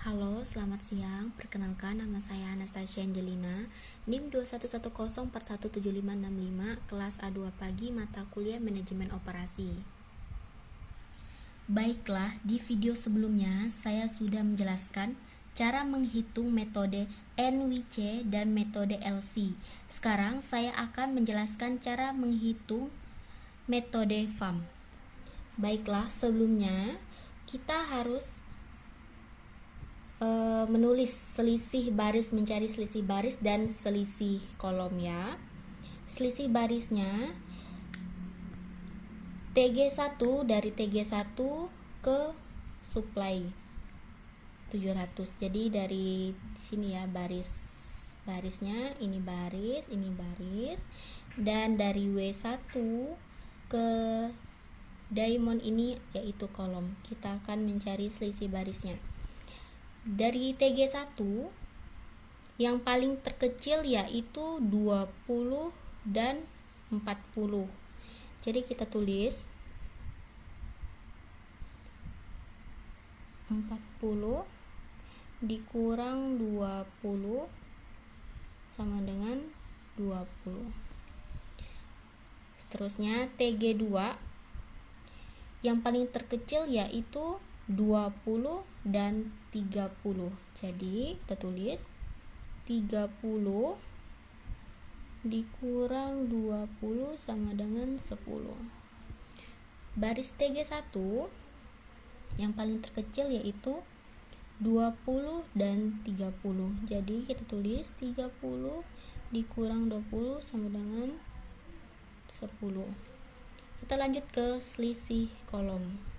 Halo, selamat siang. Perkenalkan, nama saya Anastasia Angelina, NIM 21104175565, kelas A2 pagi, mata kuliah Manajemen Operasi. Baiklah, di video sebelumnya saya sudah menjelaskan cara menghitung metode NWC dan metode LC. Sekarang saya akan menjelaskan cara menghitung metode FAM. Baiklah, sebelumnya kita harus menulis selisih baris, mencari selisih baris dan selisih kolom ya. Selisih barisnya TG1 dari TG1 ke supply 700. Jadi dari sini ya, barisnya ini baris, dan dari W1 ke diamond ini yaitu kolom. Kita akan mencari selisih barisnya. Dari TG1 yang paling terkecil yaitu 20 dan 40. Jadi kita tulis 40 dikurang 20 sama dengan 20. Seterusnya TG2 yang paling terkecil yaitu 20 dan 30. Jadi kita tulis 30 dikurang 20 sama dengan 10. Baris TG1 yang paling terkecil yaitu 20 dan 30. Jadi kita tulis 30 dikurang 20 sama dengan 10. Kita lanjut ke selisih kolom.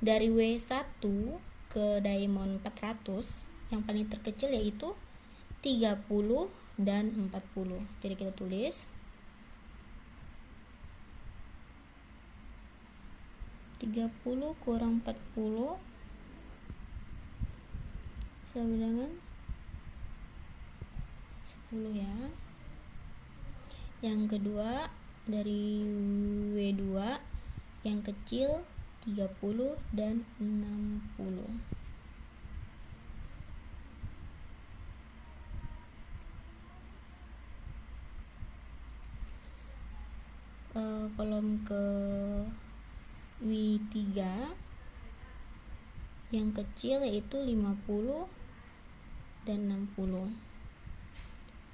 Dari W1 ke diamond 400 yang paling terkecil yaitu 30 dan 40. Jadi kita tulis 30 kurang 40 sama dengan 10 ya. Yang kedua dari W2 yang kecil 30 dan 60. Kolom ke W3 yang kecil yaitu 50 dan 60.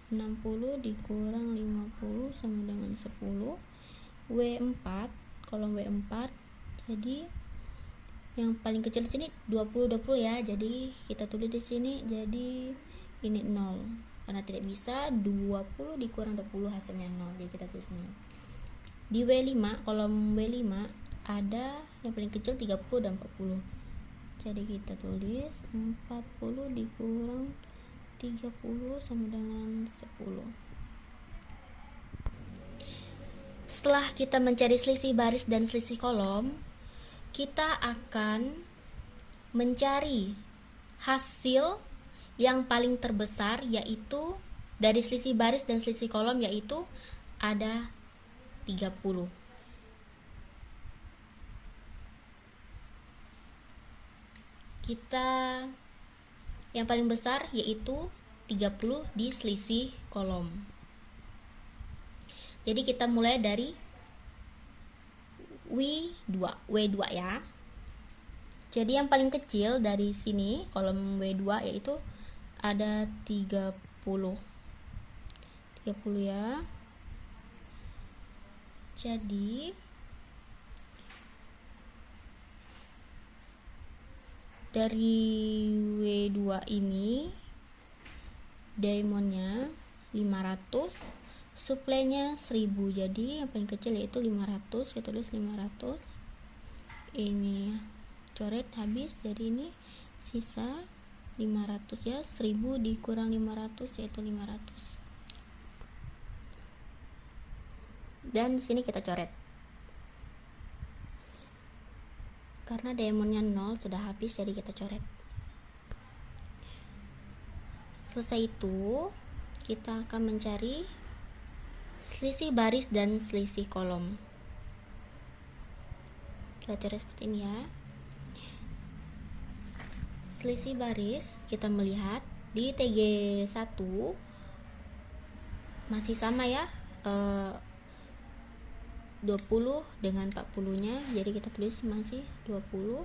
60 dikurang 50 sama dengan 10. W4, kolom W4. Jadi yang paling kecil di sini 20 ya. Jadi kita tulis di sini, jadi ini 0. Karena tidak bisa 20 dikurang 20 hasilnya 0. Jadi kita tulis 0. Di W5, kolom W5 ada yang paling kecil 30 dan 40. Jadi kita tulis 40 dikurang 30 sama dengan 10. Setelah kita mencari selisih baris dan selisih kolom, kita akan mencari hasil yang paling terbesar, yaitu dari selisih baris dan selisih kolom, yaitu ada 30. Kita yang paling besar yaitu 30 di selisih kolom. Jadi kita mulai dari W2 ya. Jadi yang paling kecil dari sini kolom W2 yaitu ada 30 ya. Jadi dari W2 ini diamondnya 500, supply-nya 1000. Jadi yang paling kecil yaitu 500. Kita tulis 500. Ini coret habis, dari ini sisa 500 ya. 1000 dikurang 500 yaitu 500. Dan di sini kita coret. Karena diamondnya 0 sudah habis, jadi kita coret. Selesai itu, kita akan mencari selisih baris dan selisih kolom. Kita coret seperti ini ya. selisih baris kita melihat di TG1 masih sama ya, 20 dengan 40 nya, jadi kita tulis masih 20.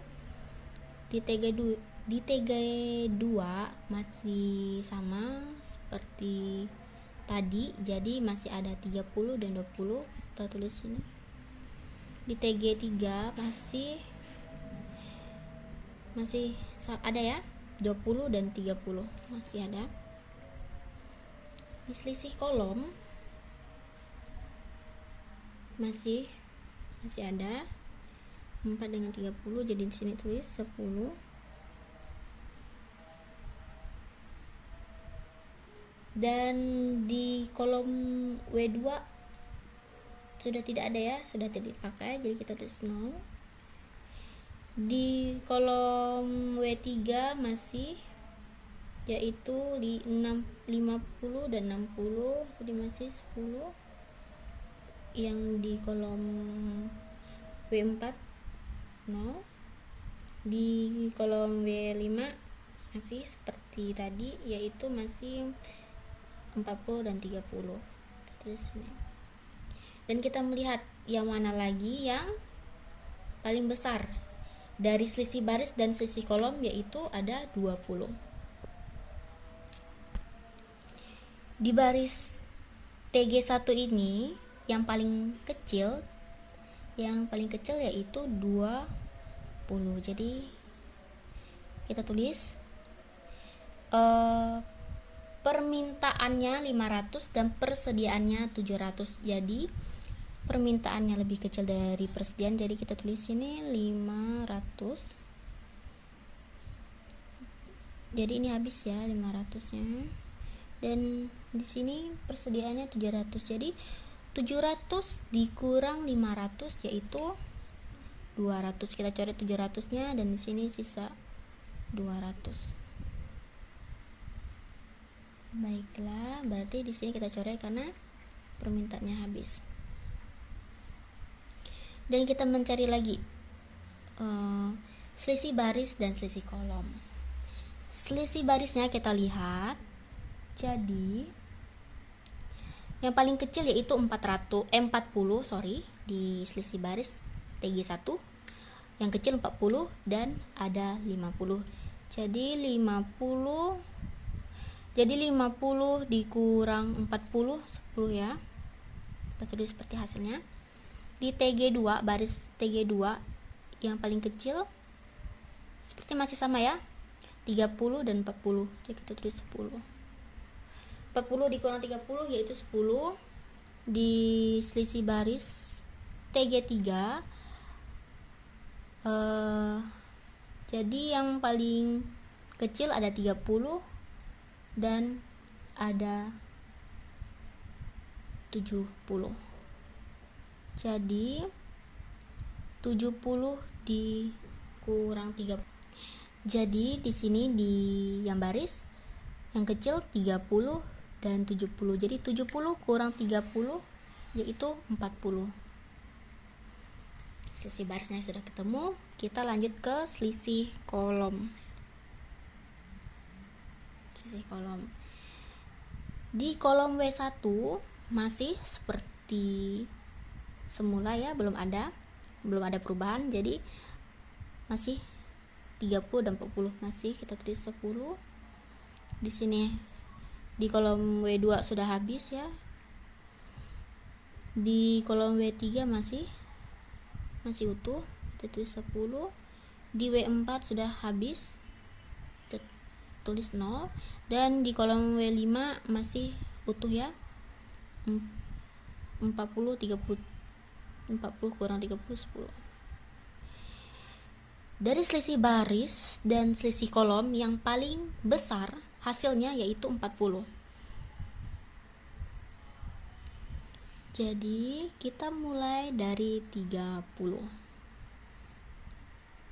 Di TG2 masih sama seperti tadi, jadi masih ada 30 dan 20, kita tulis sini. Di TG3 masih ada ya, 20 dan 30 masih ada. Di selisih kolom masih ada 4 dengan 30, jadi di sini tulis 10. Dan di kolom W2 sudah tidak ada ya, sudah tidak dipakai, jadi kita tulis 0. Di kolom W3 masih, yaitu di 50 dan 60, jadi masih 10. Yang di kolom W4 0. Di kolom W5 masih seperti tadi, yaitu masih 40 dan 30. Terus ini. Dan kita melihat yang mana lagi yang paling besar dari selisih baris dan selisih kolom, yaitu ada 20. Di baris TG1 ini yang paling kecil yaitu 20. Jadi kita tulis permintaannya 500 dan persediaannya 700. Jadi permintaannya lebih kecil dari persediaan, jadi kita tulis sini 500. Jadi ini habis ya 500-nya. Dan di sini persediaannya 700. Jadi 700 dikurang 500 yaitu 200. Kita coret 700-nya dan di sini sisa 200. Baiklah, berarti di sini kita coret karena permintaannya habis. Dan kita mencari lagi selisih baris dan selisih kolom. Selisih barisnya kita lihat, jadi yang paling kecil yaitu 40 di selisih baris TG1, yang kecil 40 dan ada 50. Jadi 50 dikurang 40, 10 ya. Kita tulis seperti hasilnya. Di TG2, baris TG2 yang paling kecil seperti masih sama ya, 30 dan 40. Jadi kita tulis 10. 40 dikurang 30 yaitu 10. Di selisih baris TG3 jadi yang paling kecil ada 30 dan ada 70. Jadi 70 dikurang 30. Jadi di sini di yang baris yang kecil 30 dan 70. Jadi 70 kurang 30 yaitu 40. Selisih barisnya sudah ketemu, kita lanjut ke selisih kolom. Selisih kolom. Di kolom W1 masih seperti semula ya, belum ada perubahan, jadi masih 30 dan 40 masih kita tulis 10. Di sini di kolom W2 sudah habis ya. Di kolom W3 masih utuh, kita tulis 10. Di W4 sudah habis, kita tulis 0. Dan di kolom W5 masih utuh ya, 40 kurang 30 10. Dari selisih baris dan selisih kolom yang paling besar hasilnya yaitu 40. Jadi kita mulai dari 30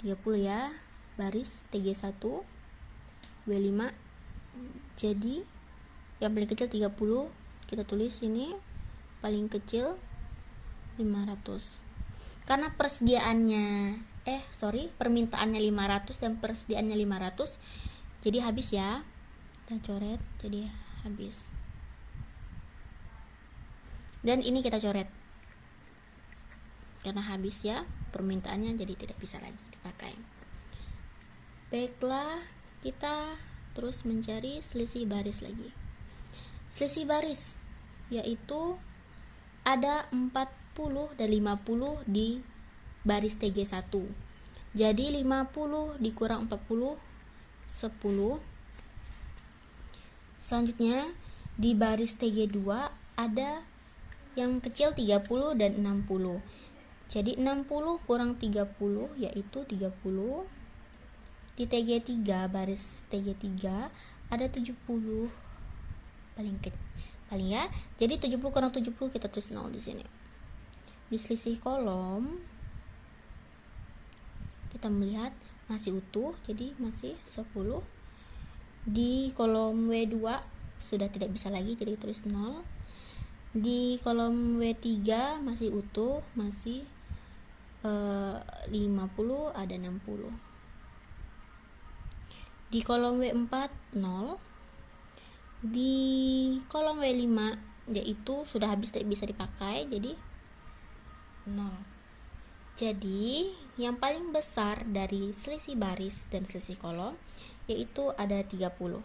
ya, baris TG1 W5. Jadi yang paling kecil 30, kita tulis ini paling kecil 500. Karena persediaannya permintaannya 500 dan persediaannya 500, jadi habis ya, kita coret jadi habis. Dan ini kita coret karena habis ya, permintaannya jadi tidak bisa lagi dipakai. Baiklah, kita terus mencari selisih baris lagi. Selisih baris yaitu ada 40 dan 50 di baris TG1. Jadi 50 dikurang 40 10. Selanjutnya di baris TG2 ada yang kecil 30 dan 60. Jadi 60 kurang 30 yaitu 30. Di TG3, baris TG3 ada 70 paling ya. Jadi 70 kurang 70 kita tulis 0 di sini. Di selisih kolom kita melihat masih utuh, jadi masih 10. Di kolom W2 sudah tidak bisa lagi, jadi tulis 0. Di kolom W3 masih utuh, masih 50, ada 60. Di kolom W4 0. Di kolom W5 yaitu sudah habis, tidak bisa dipakai, jadi 0. Jadi yang paling besar dari selisih baris dan selisih kolom yaitu ada 30.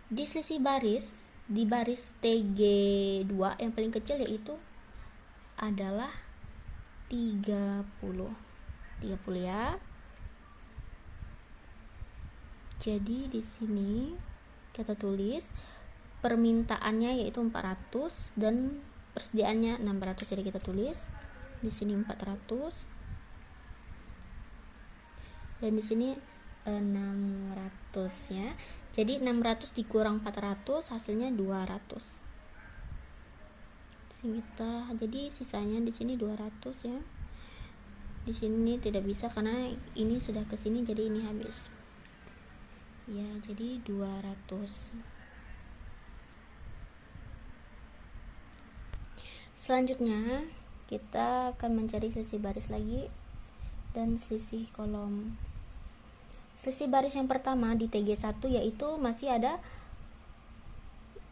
Di selisih baris, di baris TG2 yang paling kecil yaitu adalah 30 ya. Jadi di sini kita tulis permintaannya yaitu 400 dan persediaannya 600. Jadi kita tulis di sini 400 dan di sini 600 ya. Jadi 600 dikurang 400 hasilnya 200. Jadi sisanya di sini 200 ya. Di sini tidak bisa karena ini sudah ke sini, jadi ini habis. Ya, jadi 200. Selanjutnya kita akan mencari selisih baris lagi dan selisih kolom. Selisih baris yang pertama di TG1 yaitu masih ada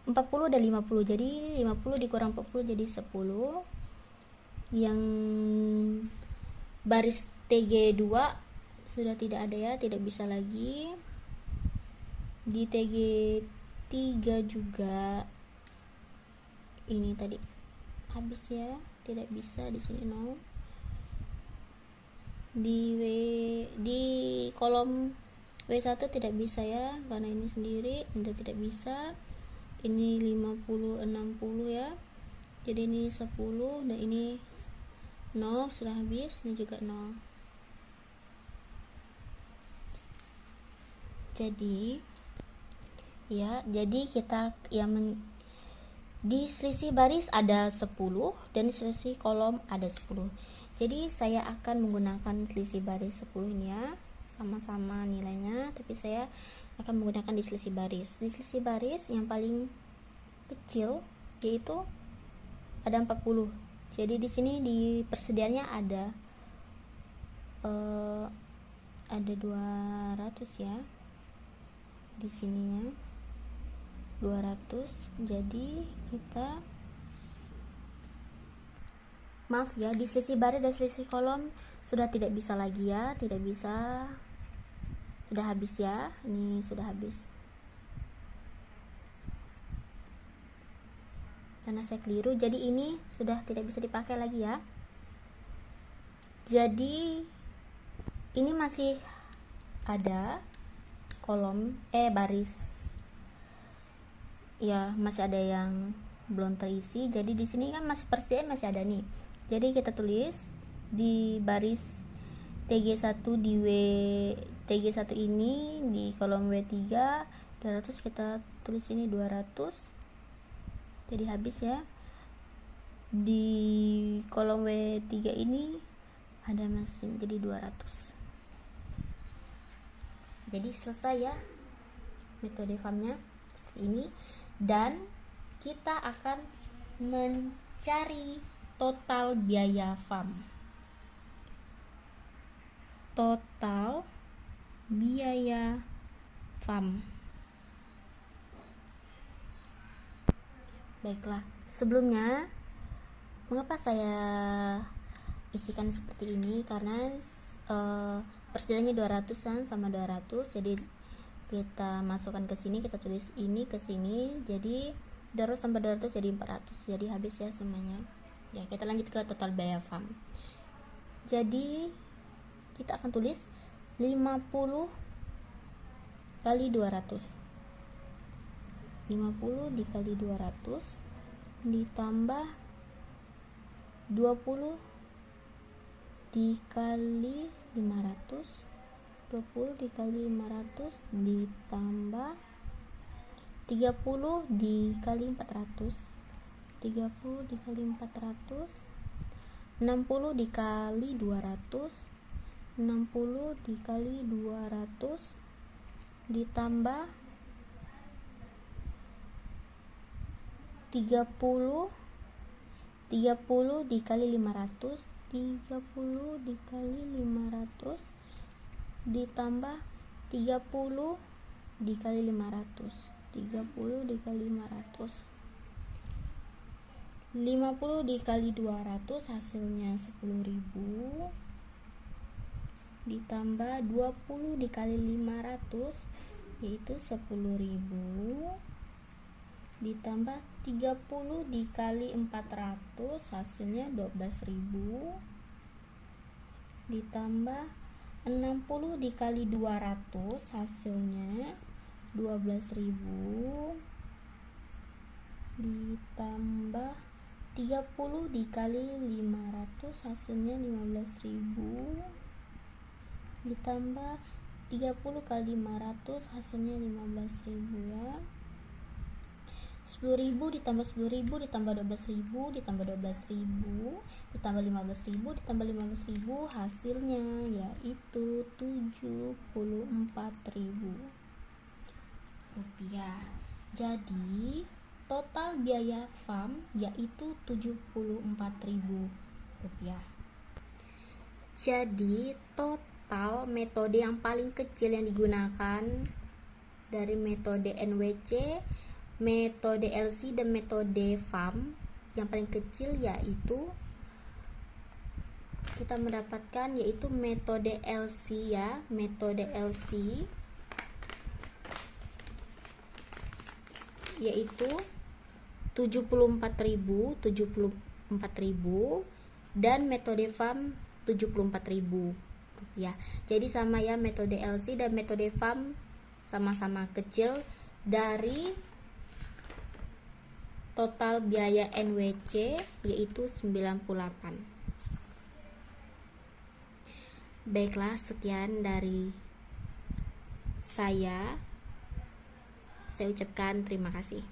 40 dan 50. Jadi 50 dikurang 40 jadi 10. Yang baris TG2 sudah tidak ada ya, tidak bisa lagi. Di TG3 juga ini tadi habis ya, tidak bisa, di sini 0. Di kolom W1 tidak bisa ya, karena ini sendiri tidak bisa. Ini 50 60 ya. Jadi ini 10 dan ini 0, sudah habis. Ini juga 0. Jadi kita di selisih baris ada 10 dan di selisih kolom ada 10. Jadi saya akan menggunakan selisih baris 10 ini ya, sama-sama nilainya, tapi saya akan menggunakan di selisih baris. Di selisih baris yang paling kecil yaitu ada 40. Jadi di sini di persediaannya ada 200 ya. Di sininya 200. Jadi kita di selisih baris dan selisih kolom sudah tidak bisa lagi ya, tidak bisa, sudah habis ya, ini sudah habis karena saya keliru, jadi ini sudah tidak bisa dipakai lagi ya. Jadi ini masih ada kolom baris ya, masih ada yang belum terisi. Jadi di sini kan masih persediaan masih ada nih. Jadi kita tulis di baris TG1 TG1 ini di kolom W3 200, kita tulis ini 200. Jadi habis ya. Di kolom W3 ini ada masih jadi 200. Jadi selesai ya metode FAM-nya seperti ini, dan kita akan mencari total biaya FAM. total biaya farm. Baiklah, sebelumnya mengapa saya isikan seperti ini, karena persenjaannya 200-an sama 200, jadi kita masukkan ke sini, kita tulis ini ke sini, jadi 200 tambah 200 jadi 400, jadi habis ya semuanya. Ya, kita lanjut ke total biaya farm. Jadi kita akan tulis 50 kali 200, 50 dikali 200 ditambah 20 dikali 500, 20 dikali 500 ditambah 30 dikali 400, 30 dikali 400, 60 dikali 200, 60 dikali 200 ditambah 30 dikali 500, 30 dikali 500 ditambah 30 dikali 500, 30 dikali 500, 50 dikali 200 hasilnya 10.000 ditambah 20 dikali 500 yaitu 10.000 ditambah 30 dikali 400 hasilnya 12.000 ditambah 60 dikali 200 hasilnya 12.000 ditambah 30 dikali 500 hasilnya 15.000 ditambah 30 kali 500 hasilnya 15.000 ya. 10.000 ditambah 10.000 ditambah 12.000 ditambah 12.000 ditambah 15.000 ditambah 15.000 hasilnya yaitu 74.000 rupiah. Jadi total biaya farm yaitu 74.000 rupiah. Jadi total metode yang paling kecil yang digunakan dari metode NWC, metode LC dan metode farm, yang paling kecil yaitu kita mendapatkan yaitu metode LC ya, metode LC yaitu 74.000 dan metode farm 74.000 rupiah. Jadi sama ya, metode LC dan metode farm sama-sama kecil dari total biaya NWC yaitu 98. Baiklah, sekian dari saya ucapkan terima kasih.